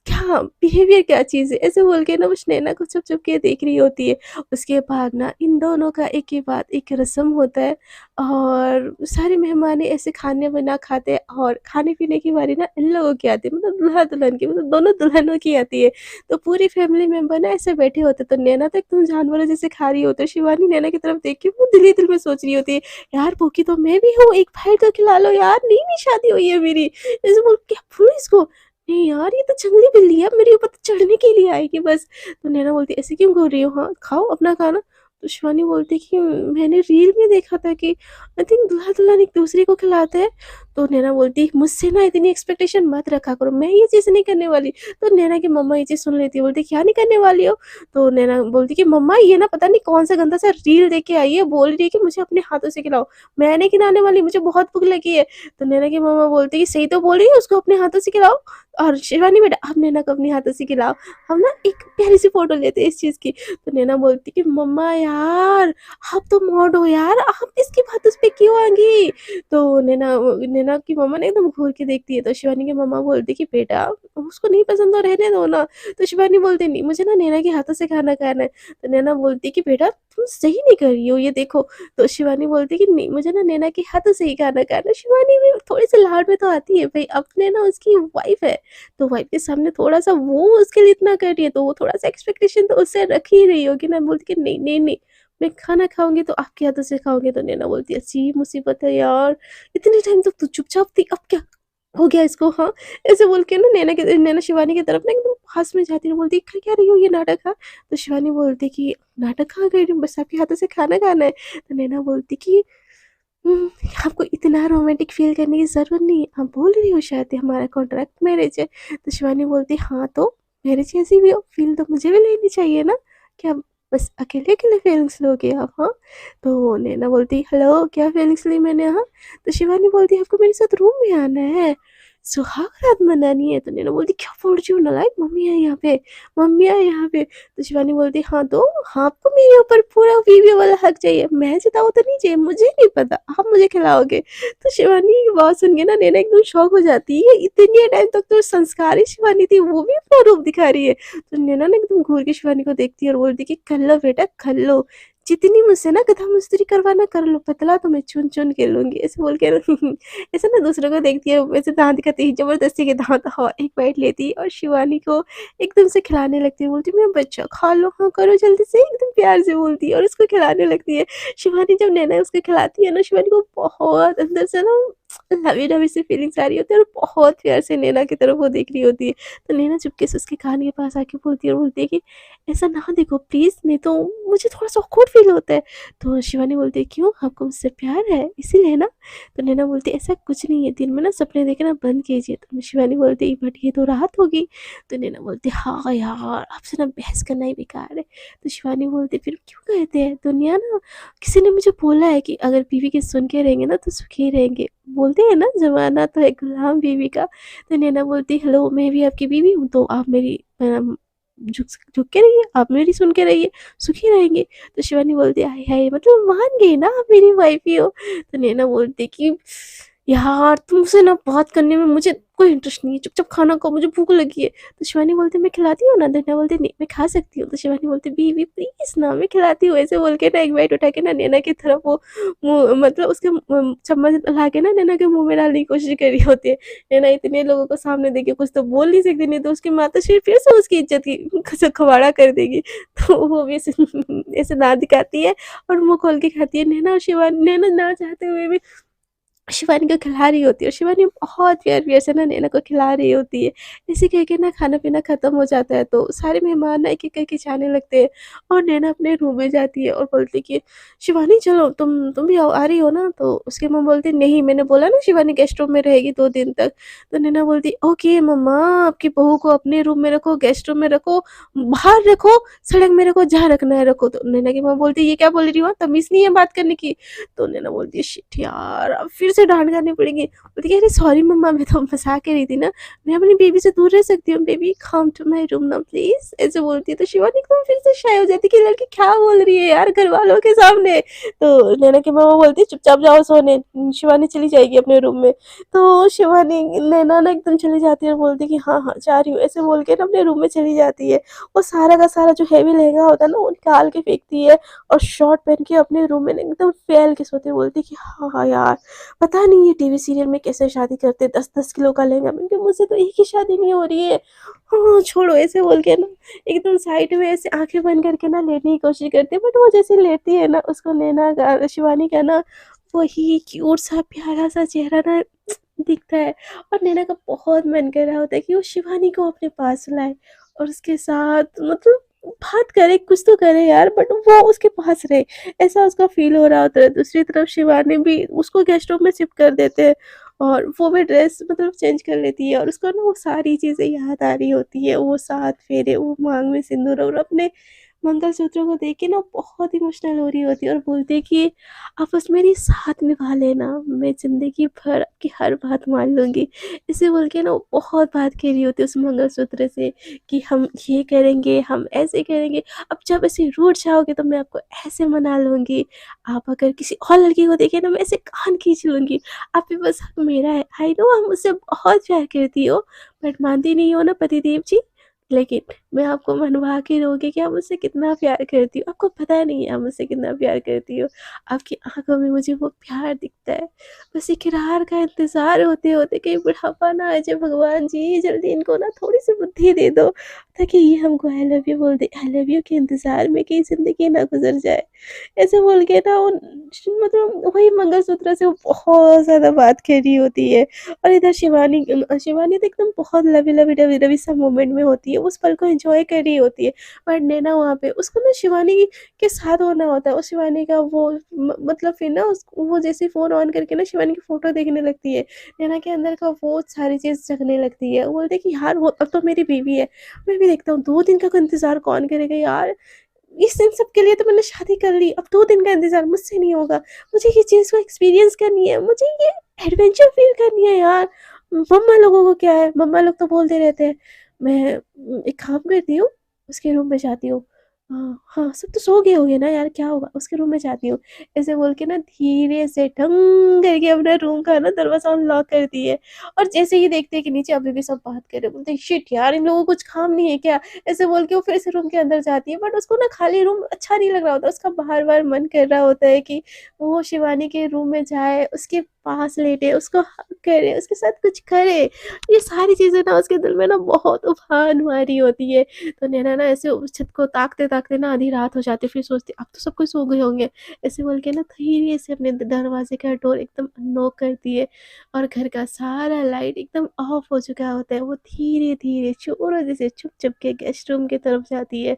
क्या बिहेवियर क्या चीज़ है? ऐसे बोल के ना वो नैना को छुप-छुप के देख रही होती है। उसके बाद ना इन दोनों का एक के बाद एक रस्म होता है और सारे मेहमान ऐसे खाने-वाना खाते हैं और खाने-पीने की बारी ना इन लोगों की आती है, मतलब दूल्हा-दुल्हन की, मतलब दोनों दुल्हनों की आती है। तो पूरी फैमिली मेंबर ना ऐसे बैठे होते हैं, तो नैना तो एकदम जानवरों जैसे खा रही होती है। शिवानी नैना की तरफ देख के वो दिल ही दिल में सोच रही होती है, यार भूखी तो मैं भी हूँ, एक बाइट तो खिला लो यार, नई-नई शादी हुई है मेरी। ऐसे बोल क्या बोलूँ इसको? नहीं यार ये तो जंगली बिल्ली है, मेरे ऊपर तो चढ़ने के लिए आएगी बस। तो नैना बोलती ऐसे क्यों घूर रही हो? हाँ, खाओ अपना खाना। तो शिवानी बोलती कि मैंने रील में देखा था कि आई थिंक दूल्हा-दुल्हन एक-दूसरे को खिलाते हैं। तो नैना बोलती मुझसे ना इतनी एक्सपेक्टेशन मत रखा करो, मैं ये चीज़ नहीं करने वाली। तो नैना की मम्मा ये चीज़ सुन लेती है, बोलती क्या नहीं करने वाली हो? तो नैना बोलती कि मम्मा ये ना पता नहीं कौन-सा गंदा सा रील देख के आई है, बोल रही है कि मुझे अपने हाथों से खिलाओ। मैं नहीं खिलाने वाली, मुझे बहुत भूख लगी है। तो नैना की मम्मा बोलती कि सही तो बोल रही है, उसको अपने हाथों से खिलाओ। और शिवानी बेटा आप नैना को अपने हाथों से खिलाओ, हम ना एक प्यारी सी फ़ोटो लेते हैं इस चीज़ की। तो नैना बोलती कि मम्मा यार, आप तो मॉड हो यार, आप इसकी बात उस पे क्यों आ गई? तो नैना की मम्मा ना एकदम घूर के देखती है, तो शिवानी की मम्मा बोलती कि बेटा उसको नहीं पसंद तो रहने दो ना। तो शिवानी बोलती नहीं मुझे ना नैना के हाथों से खाना खाना है। तो नैना बोलती कि बेटा तुम सही नहीं कर रही हो ये देखो। तो शिवानी बोलती कि नहीं मुझे ना नैना के हाथों से ही खाना खाना है। शिवानी भी थोड़ी-सी लाड में तो आती है भई अपने ना उसकी वाइफ़ है, तो वाइफ़ के सामने थोड़ा-सा वो उसके लिए इतना कर रही है, तो वो थोड़ा-सा एक्सपेक्टेशन तो उससे रख ही रही होगी ना, बोलती कि नहीं, नहीं, नहीं, मैं खाना खाऊँगी तो आपके हाथों से खाऊँगी। तो नैना बोलती है अजीब मुसीबत है यार, इतने टाइम तक तो चुपचाप थी, अब क्या हो गया इसको हाँ? ऐसे बोल के ना नैना शिवानी की तरफ ना एकदम पास में जाती है और बोलती है, "कर क्या रही हो ये नाटक हाँ?" तो शिवानी बोलती कि नाटक कहाँ कर रही हूँ, बस आपके हाथों से खाना खाना है। तो नैना बोलती कि हुँ, आपको इतना रोमांटिक फ़ील करने की ज़रूरत नहीं है। आप बोल रही हो शायद ये हमारा कॉन्ट्रैक्ट मैरिज है। तो शिवानी बोलती हाँ, तो मैरिज जैसी भी हो फ़ील तो मुझे भी लेनी चाहिए ना। क्या बस अकेले-अकेले फीलिंग्स लोगे आप हाँ? तो नैना बोलती हेलो क्या फीलिंग्स ली मैंने हाँ? तो शिवानी बोलती आपको मेरे साथ रूम में आना है, सुहाग रात मनानी है। तो नैना बोलती क्या बोल रही हो नालायक मम्मी है यहाँ पे, मम्मी है यहाँ पे। तो शिवानी बोलती हाँ तो आपको मेरे ऊपर पूरा वीडियो वाला हक चाहिए, मैं जताऊँ तो नहीं चाहिए, मुझे नहीं पता, आप मुझे खिलाओगे। तो शिवानी की बात सुन के ना नैना एकदम शॉक हो जाती है, इतने टाइम तक तो संस्कारी शिवानी थी, वो भी अपना रूप दिखा रही है। तो नैना ना एकदम घूर के शिवानी को देखती है और बोलती कि कर लो बेटा कर लो, जितनी मुझसे ना गधा मस्ती करवाना कर लो, पतला तो मैं चुन-चुन के लूँगी। ऐसे बोल के ना ऐसे ना दूसरों को देखती है, वैसे दाँत दिखाती है, ज़बरदस्ती के दाँत हाँ, एक बाइट लेती है और शिवानी को एकदम से खिलाने लगती है, बोलती है मेरा बच्चा खा लो, हाँ करो जल्दी से, एकदम प्यार से बोलती है और उसको खिलाने लगती है। शिवानी जब नैना उसको खिलाती है ना, शिवानी को बहुत अंदर से ना लवी-डवी सी फीलिंग्स आ रही होती है और बहुत प्यार से नैना की तरफ वो देख रही होती है। तो नैना चुपके से उसके कान के पास आके बोलती है और बोलती है कि ऐसा ना देखो प्लीज़, नहीं तो मुझे थोड़ा-सा ऑकवर्ड फ़ील होता है। तो शिवानी बोलती है क्यों आपको मुझसे प्यार है इसीलिए ना? तो नैना बोलती है ऐसा कुछ नहीं है, दिन में ना सपने देखना बंद कीजिए। तो शिवानी बोलती है बट ये तो रात होगी। तो नैना बोलती है हाँ यार, आपसे ना बहस करना ही बेकार है। तो शिवानी बोलती है फिर क्यों कहते हैं दुनिया ना, किसी ने मुझे बोला है कि अगर बीवी के सुन के रहेंगे ना तो सुखी रहेंगे। बोलते हैं ना ज़माना तो है गुलाम बीवी का। तो नैना बोलती हेलो मैं भी आपकी बीवी हूँ, तो आप मेरी झुक झुक के रहिए, आप मेरी सुन के रहिए, सुखी रहेंगे। तो शिवानी बोलती है, हाय हाय मतलब मान गई ना आप मेरी वाइफ़ ही हो। तो नैना बोलती है कि यार तुमसे ना बात करने में मुझे कोई इंटरेस्ट नहीं है, चुपचाप खाना खाओ मुझे भूख लगी है। तो शिवानी बोलती है मैं खिलाती हूँ ना, तो नैना बोलती है नहीं मैं खा सकती हूँ। तो शिवानी बोलती है बीवी प्लीज़ ना मैं खिलाती हूँ, ऐसे बोल के ना एक बाइट उठा के ना नैना की तरफ वो मुँह मतलब उसके चम्मच ला के ना नैना के मुँह में डालने की कोशिश कर रही होती है। नैना इतने लोगों को सामने देख के कुछ तो बोल नहीं सकती, नहीं तो उसकी माताश्री फिर से उसकी इज़्ज़त की खवाड़ा कर देगी। तो वो भी ऐसे ऐसे दाँत दिखाती है और मुँह खोल के खाती है। नैना और शिवानी, नैना ना चाहते हुए भी शिवानी को खिला रही होती है और शिवानी बहुत प्यार-प्यार से ना नैना को खिला रही होती है। इसे कह के ना खाना-पीना ख़त्म हो जाता है तो सारे मेहमान ना एक-एक करके जाने लगते हैं और नैना अपने रूम में जाती है और बोलती है कि शिवानी चलो तुम भी आ रही हो ना? तो उसकी मम्मा बोलती है नहीं मैंने बोला ना शिवानी गेस्ट रूम में रहेगी 2 दिन तक। तो नैना बोलती है ओके मम्मा आपकी बहू को अपने रूम में रखो, गेस्ट रूम में रखो, बाहर रखो, सड़क में रखो, जहाँ रखना है रखो। तो नैना की मम्मा बोलती है ये क्या बोल रही हो? तमीज़ नहीं है बात करने की? तो नैना बोलती है शिट यार अब फिर से डांट खानी पड़ेगी। बोलती है अरे सॉरी मम्मा मैं तो मजाक कर रही थी ना, मैं अपनी बेबी से दूर रह सकती हूँ, baby come to my room now please, ऐसे बोलती है। तो शिवानी एकदम फिर से शाय हो जाती है कि लड़की क्या बोल रही है यार घर वालों के सामने। तो नैना की मामा बोलती है चुपचाप जाओ सोने, शिवानी चली जाएगी अपने रूम में। तो शिवानी नैना ना एकदम चली जाती है और बोलती है कि हाँ हाँ जा रही हूँ, ऐसे बोल के ना अपने रूम में चली जाती है। वो सारा का सारा जो हैवी लहंगा होता है ना वो निकाल के फेंकती है और शॉर्ट पहन के अपने रूम में ना एकदम फैल के सोती है। बोलती कि हाँ हाँ यार पता नहीं ये टीवी सीरियल में कैसे शादी करते, 10-10 किलो का लहंगा पहन के, मुझसे तो एक ही शादी नहीं हो रही है। हाँ छोड़ो ऐसे बोल के ना एकदम साइड में ऐसे आंखें बंद करके ना लेटने की कोशिश करती है, बट वो जैसे लेटती है ना उसको नैना का शिवानी का ना वही क्यूट सा प्यारा सा चेहरा ना दिखता है और नैना का बहुत मन कर रहा होता है कि वो शिवानी को अपने पास लाए और उसके साथ मतलब बात करे, कुछ तो करे यार, बट वो उसके पास रहे, ऐसा उसका फील हो रहा होता है। दूसरी तरफ शिवानी भी उसको गेस्ट रूम में शिफ्ट कर देते हैं और वो भी ड्रेस मतलब चेंज कर लेती है और उसको ना वो सारी चीज़ें याद आ रही होती है, वो 7 फेरे, वो मांग में सिंदूर और अपने मंगलसूत्र को देख के ना बहुत इमोशनल हो रही होती है और बोलती है कि आप बस मेरी साथ निभा लेना, मैं ज़िंदगी भर आपकी हर बात मान लूँगी। इसे बोल के ना वो बहुत बात कह रही होती है उस मंगलसूत्र से कि हम ये करेंगे, हम ऐसे करेंगे, अब जब ऐसे रूठ जाओगे तो मैं आपको ऐसे मना लूँगी, आप अगर किसी और लड़की को देखे ना मैं ऐसे कान खींच लूँगी, आप भी बस हक मेरा है। आई नो आप मुझसे बहुत प्यार करती हो, बट मानती नहीं हो ना पतिदेव जी, लेकिन मैं आपको मनवा के रहूँगी कि आप मुझसे कितना प्यार करती हो। आपको पता नहीं है आप मुझसे कितना प्यार करती हो। आपकी आँखों में मुझे वो प्यार दिखता है। बस इकरार का इंतज़ार होते-होते कहीं बुढ़ापा ना आ जाए, भगवान जी जल्दी इनको ना थोड़ी-सी बुद्धि दे दो ताकि ये हमको आई लव यू बोल दे। आई लव यू के इंतज़ार में कहीं ज़िंदगी ना गुज़र जाए। ऐसे बोल के ना वो मतलब वही मंगलसूत्र से वो बहुत ज़्यादा बात कर रही होती है और इधर शिवानी तो एकदम बहुत लवी-लवी सा मोमेंट में होती है, उस पल को एन्जॉय कर रही होती है। बट नैना वहाँ पे उसको ना शिवानी के साथ होना होता है और शिवानी का वो मतलब फिर ना वो जैसे ही फ़ोन ऑन करके ना शिवानी की फ़ोटो देखने लगती है, नैना के अंदर का वो सारी चीज़ जगने लगती है। वो बोलती है कि यार वो अब तो मेरी बीवी है, मैं भी देखता हूँ 2 दिन का इंतज़ार कौन करेगा यार? इस इन सब के लिए तो मैंने शादी कर ली, अब 2 दिन का इंतज़ार मुझसे नहीं होगा। मुझे ये चीज़ को एक्सपीरियंस करनी है, मुझे ये एडवेंचर फ़ील करनी है यार। मम्मा लोगों को क्या है, मम्मा लोग तो बोलते रहते हैं। मैं एक काम करती हूँ, उसके रूम में जाती हूँ। हाँ, हाँ, सब तो सो गए होंगे ना यार, क्या होगा? उसके रूम में जाती हूँ। ऐसे बोल के ना धीरे से ढंग करके अपने रूम का ना दरवाज़ा अनलॉक करती है और जैसे ही देखते हैं कि नीचे अभी भी सब बात कर रहे हैं, बोलते हैं शिट यार इन लोगों को कुछ काम नहीं है क्या? ऐसे बोल के वो फिर से रूम के अंदर जाती है, बट उसको ना खाली रूम अच्छा नहीं लग रहा होता, उसका बार-बार मन कर रहा होता है कि वो शिवानी के रूम में जाए, उसके पास लेटे, उसको हग करे, उसके साथ कुछ करे। ये सारी चीज़ें ना उसके दिल में ना बहुत उफान मारी होती है। तो नैना ना ऐसे उस छत को ताकते-ताकते ना आधी रात हो जाती है, फिर सोचती है अब तो सब कोई सो गए होंगे। ऐसे बोल के ना धीरे से अपने दरवाज़े का डोर एकदम नॉक करती है और घर का सारा लाइट एकदम ऑफ हो चुका होता है। वो धीरे-धीरे चोरों से छुप-छुप के गेस्ट रूम की तरफ जाती है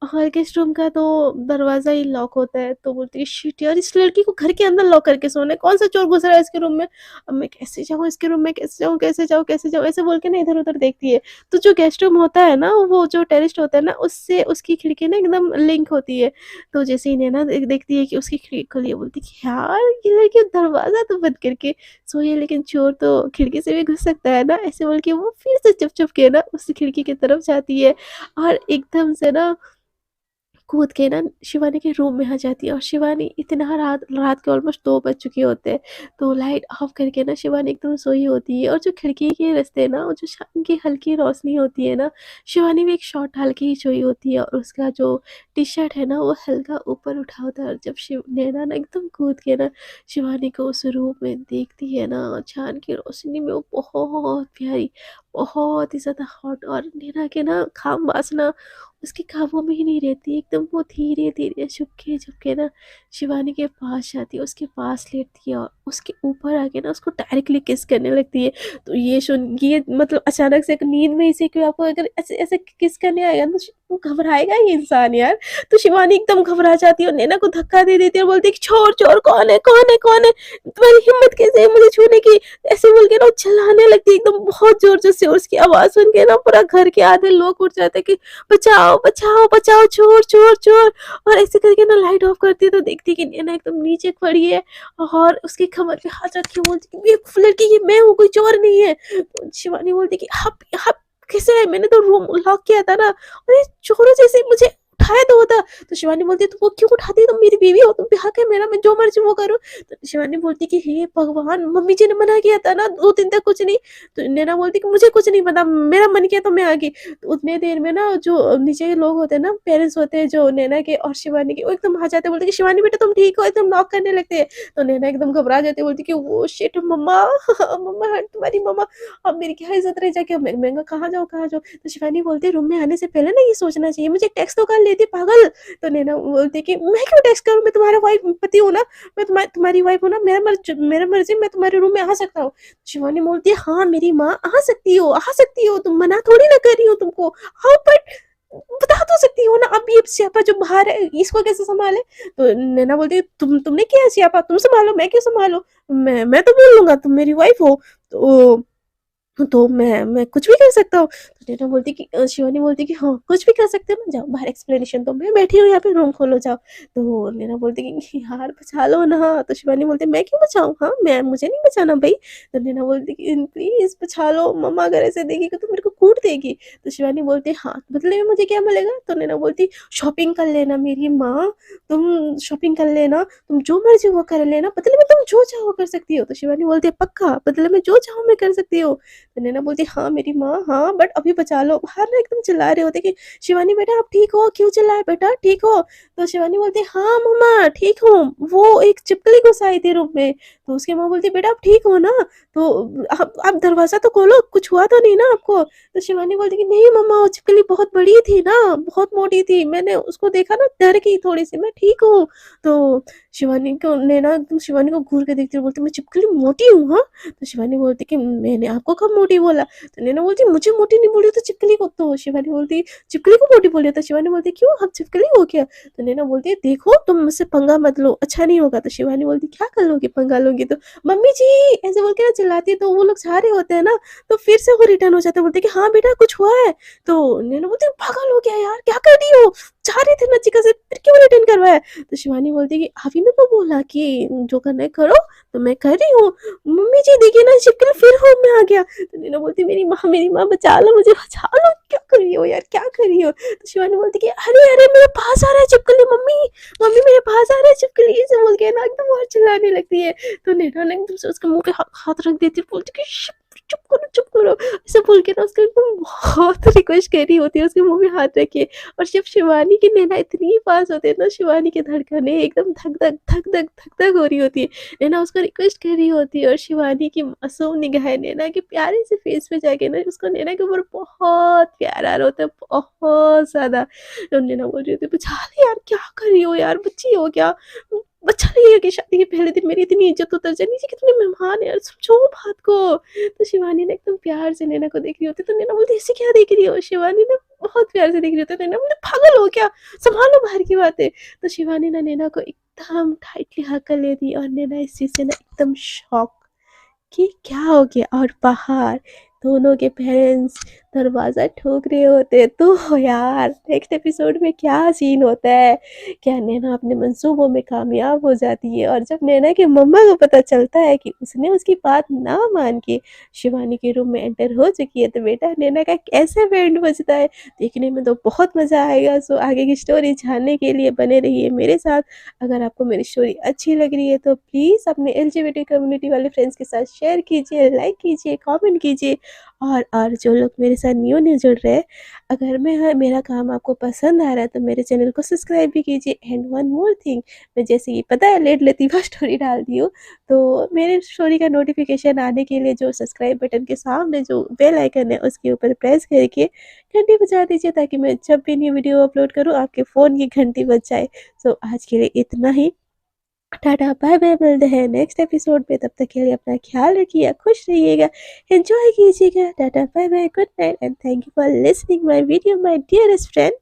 और गेस्ट रूम का तो दरवाज़ा ही लॉक होता है, तो बोलती है शिट यार इस लड़की को घर के अंदर लॉक करके सोना है, कौन-सा चोर घुस रहा है इसके रूम में? अब मैं कैसे जाऊँ इसके रूम में, कैसे जाऊँ कैसे जाऊँ कैसे जाऊँ? ऐसे बोल के ना इधर-उधर देखती है। तो जो गेस्ट रूम होता है ना, वो जो टेरेस्ड होता है ना, उससे उसकी खिड़की ना एकदम लिंक होती है। तो जैसे ही नैना देखती है कि उसकी खिड़की खुली है, बोलती है कि यार ये लड़की दरवाज़ा तो बंद करके सोई है, लेकिन चोर तो खिड़की से भी घुस सकता है ना? ऐसे बोल के वो फिर से चुप-चुप के ना उस खिड़की की तरफ जाती है और एकदम से ना कूद के ना शिवानी के रूम में आ जाती है और शिवानी इतना रात रात के ऑलमोस्ट 2 बज चुके होते हैं, तो लाइट ऑफ करके ना शिवानी एकदम सोई होती है और जो खिड़की के रास्ते ना वो जो शाम की हल्की रोशनी होती है ना, शिवानी भी एक शॉर्ट डाल के ही सोई होती है और उसका जो टी-शर्ट है ना वो हल्का ऊपर उठा होता है और जब नैना ना एकदम कूद के ना शिवानी को उस रूम में देखती है ना, चाँद की रोशनी में वो बहुत प्यारी, बहुत ही ज़्यादा हॉट और नैना के ना खाम वासना उसके काबू में ही नहीं रहती, एकदम वो धीरे धीरे चुपके चुपके ना शिवानी के पास जाती है, उसके पास लेटती है और उसके ऊपर आके ना उसको डायरेक्टली किस करने लगती है। तो ये सुन ये मतलब अचानक से एक नींद में इसे कोई आपको अगर ऐसे ऐसे किस करने आएगा ना, वो घबराएगा ही इंसान यार। तो शिवानी एकदम घबरा जाती है और नैना को धक्का दे देती है और बोलती है कि छोड़ छोड़, कौन है कौन है कौन है, तुम्हारी हिम्मत कैसे है मुझे छूने की, ऐसे बोल के ना वो चिल्लाने लगती है एकदम बहुत जोर जोर से। और उसकी आवाज सुन के ना पूरा घर के आधे लोग उठ जाते हैं कि बचाओ बचाओ बचाओ, चोर चोर चोर। और ऐसे करके ना लाइट ऑफ करती है तो देखती है कि नैना एकदम नीचे खड़ी है और उसके कमर पे हाथ रख के बोलती है कि ये लड़की, ये मैं हूँ, कोई चोर नहीं है। तो शिवानी बोलती है कि आप कैसे है, मैंने तो रूम लॉक किया था ना, और ये चोरों जैसे मुझे उठाया तो होता। तो शिवानी बोलती है तुम वो क्यों उठाती है, तुम मेरी बीवी हो, तुम पे हक है मेरा, मैं जो मर्जी वो करूँ। तो शिवानी बोलती कि हे भगवान, मम्मी जी ने मना किया था ना 2 दिन तक कुछ नहीं। तो नैना बोलती कि मुझे कुछ नहीं पता, मेरा मन किया तो मैं आ गई। तो उतने देर में ना जो नीचे के लोग होते हैं ना, पेरेंट्स होते हैं जो नैना के और शिवानी के, वो एकदम आ जाते हैं, बोलते कि शिवानी बेटा तुम ठीक हो, एकदम नॉक करने लगते हैं। तो नैना एकदम घबरा जाती है, बोलती कि वो शिट मम्मा मम्मा तुम्हारी मम्मा, अब मेरी क्या इज्जत रह जाएगी, अब मैं कहाँ जाऊँ कहाँ जाऊँ। तो शिवानी बोलती है रूम में आने से पहले ना ये सोचना चाहिए, मुझे टेक्स्ट तो कर लेती पागल। तो नैना बोलती है कि मैं क्यों टेक्स्ट करूँ, मैं तुम्हारा वाइफ पति हूँ ना, मैं तुम्हारी वाइफ हूँ ना, मेरा मर्जी, मैं तुम्हारे रूम में आ सकता हूँ। शिवानी बोलती है हाँ मेरी माँ आ सकती हो, आ सकती हो, तुम मना थोड़ी ना कर रही हो तुमको, आओ बट बता तो सकती हो ना। अब ये स्यापा जो बाहर है इसको कैसे संभाले। तो नैना बोलती है तुमने किया है स्यापा, तुम संभालो, मैं क्यों संभालू, मैं तो बोल लूंगा तुम मेरी वाइफ हो। तो मैं कुछ भी कर सकता हूँ। तो नैना बोलती कि शिवानी बोलती कि हाँ कुछ भी कर सकते हो ना, जाओ बाहर एक्सप्लेनेशन दो, मैं बैठी हूँ यहाँ पे, रूम खोलो जाओ। तो नैना बोलती कि यार बचा लो ना। तो शिवानी बोलती मैं क्यों बचाऊँ, हाँ मैं मुझे नहीं बचाना भाई। तो नैना बोलती कि प्लीज बचा लो, मम्मा अगर ऐसे देगी तो मेरे को कूट देगी। तो शिवानी बोलती हाँ बदले में मुझे क्या मिलेगा। तो नैना बोलती शॉपिंग कर लेना मेरी माँ, तुम शॉपिंग कर लेना, तुम जो मर्जी वो कर लेना, बदले में तुम जो चाहो कर सकती हो। तो शिवानी बोलती है पक्का, बदले में जो चाहो मैं कर सकती हूँ। तो नैना बोलती हाँ मेरी माँ हाँ, बट अभी बचा लो। बाहर ना एकदम चिल्ला रहे होते कि शिवानी बेटा आप ठीक हो, क्यों चिल्लाए बेटा, ठीक हो। तो शिवानी बोलती हाँ मम्मा ठीक हूँ, वो एक चिपकली घुस आई थी रूम में। तो उसकी माँ बोलती बेटा आप ठीक हो ना, तो आप दरवाजा तो खोलो, कुछ हुआ तो नहीं ना आपको। तो शिवानी बोलती कि नहीं मम्मा वो चिपकली बहुत बड़ी थी ना, बहुत मोटी थी, मैंने उसको देखा ना, डर गई थोड़ी सी, मैं ठीक हूँ। तो शिवानी को नैना एकदम शिवानी को घूर के देखती है, बोलती मैं चिपकली मोटी हूँ हाँ। तो शिवानी बोलती कि मैंने आपको कब मोटी बोला। तो नैना बोलती मुझे मोटी नहीं बोली तो चिपकली को। तो शिवानी बोलती चिपकली को मोटी बोले। तो शिवानी बोलती क्यों हम चिपकली हो क्या। तो नैना बोलती है देखो तुम मुझसे पंगा मत लो, अच्छा नहीं होगा। तो शिवानी बोलती क्या कर लोगी पंगा लोगी तो, मम्मी जी ऐसे बोल के ना चिल्लाती है। तो वो लोग जा रहे होते हैं ना, तो फिर से वो रिटर्न हो जाते हैं, बोलते कि हाँ बेटा कुछ हुआ है। तो नैना बोलती पागल हो गया यार, क्या कर रही हो, जा रहे थे ना चिका से, फिर क्यों रिटर्न करवाया। तो शिवानी बोलती कि अभी ने तो बोला कि जो करना है करो, तो मैं कर रही हूँ। मम्मी जी देखिए ना चिपकली फिर होम में आ गया। तो नैना बोलती मेरी माँ बचा लो मुझे, बचा लो, क्या कर रही हो यार क्या कर रही हो। तो शिवानी बोलती कि अरे अरे मेरे पास आ रहा है चिपकली, मम्मी मम्मी मेरे पास आ रहा है चिपकली, ऐसे बोल के ना एकदम और चिल्लाने लगती है। तो नैना ने एकदम से उसके मुंह पे हाथ रख देती है, बोलती कि चुप करो ऐसे बोल के ना उसको एकदम बहुत रिक्वेस्ट कर रही होती है उसके मुंह में हाथ रखिए। और जब शिवानी की नैना इतनी पास होते हैं ना, शिवानी के धड़कने एकदम धक धक धक धक धक धक हो रही होती है। नैना उसको रिक्वेस्ट कर रही होती है और शिवानी की मासूम निगाहें नैना के प्यारे से फेस पे जाके ना उसको नैना के ऊपर बहुत प्यार आ रहा होता है, बहुत ज्यादा। और नैना बोल रही होती है बचा ले यार, क्या कर रही हो यार, बच्ची हो क्या, अच्छा नहीं है कि शादी के पहले दिन मेरी इतनी इज्जत उतर जाए, नीचे कितने मेहमान है यार, समझो बात को। तो शिवानी ने एकदम प्यार से नैना को देख रही होती है। तो नैना बोलती ऐसे क्या देख रही हो। शिवानी ने बहुत प्यार से देख रही होती है। नैना बोलती पागल हो क्या, संभालो बाहर की बातें। तो शिवानी ने नैना को एकदम टाइटली हक कर लेती और नैना इस चीज से ना एकदम शॉक कि क्या हो गया। और बाहर दोनों के पेरेंट्स दरवाज़ा ठोक रहे होते। तो यार नेक्स्ट एपिसोड में क्या सीन होता है, क्या नैना अपने मंसूबों में कामयाब हो जाती है। और जब नैना की मम्मा को पता चलता है कि उसने उसकी बात ना मान के शिवानी के रूम में एंटर हो चुकी है, तो बेटा नैना का कैसे बैंड बजता है देखने में तो बहुत मज़ा आएगा। सो आगे की स्टोरी जानने के लिए बने रहिए मेरे साथ। अगर आपको मेरी स्टोरी अच्छी लग रही है तो प्लीज़ अपने LGBT कम्युनिटी वाले फ्रेंड्स के साथ शेयर कीजिए, लाइक कीजिए, कमेंट कीजिए और जो लोग मेरे साथ न्यू न्यू जुड़ रहे हैं, अगर मेरा काम आपको पसंद आ रहा है तो मेरे चैनल को सब्सक्राइब भी कीजिए। एंड वन मोर थिंग, मैं जैसे कि पता है लेट लतीफ़ा स्टोरी डालती हूँ, तो मेरे स्टोरी का नोटिफिकेशन आने के लिए जो सब्सक्राइब बटन के सामने जो बेल आइकन है उसके ऊपर प्रेस करके घंटी बजा दीजिए, ताकि मैं जब भी न्यू वीडियो अपलोड करूँ आपके फ़ोन की घंटी बज जाए। सो आज के लिए इतना ही। टाटा बाय बाय, मिलते हैं नेक्स्ट एपिसोड में। तब तक के लिए अपना ख्याल रखिए, खुश रहिएगा, एंजॉय कीजिएगा। Tata bye bye, good night and thank you for listening my video my dearest friend.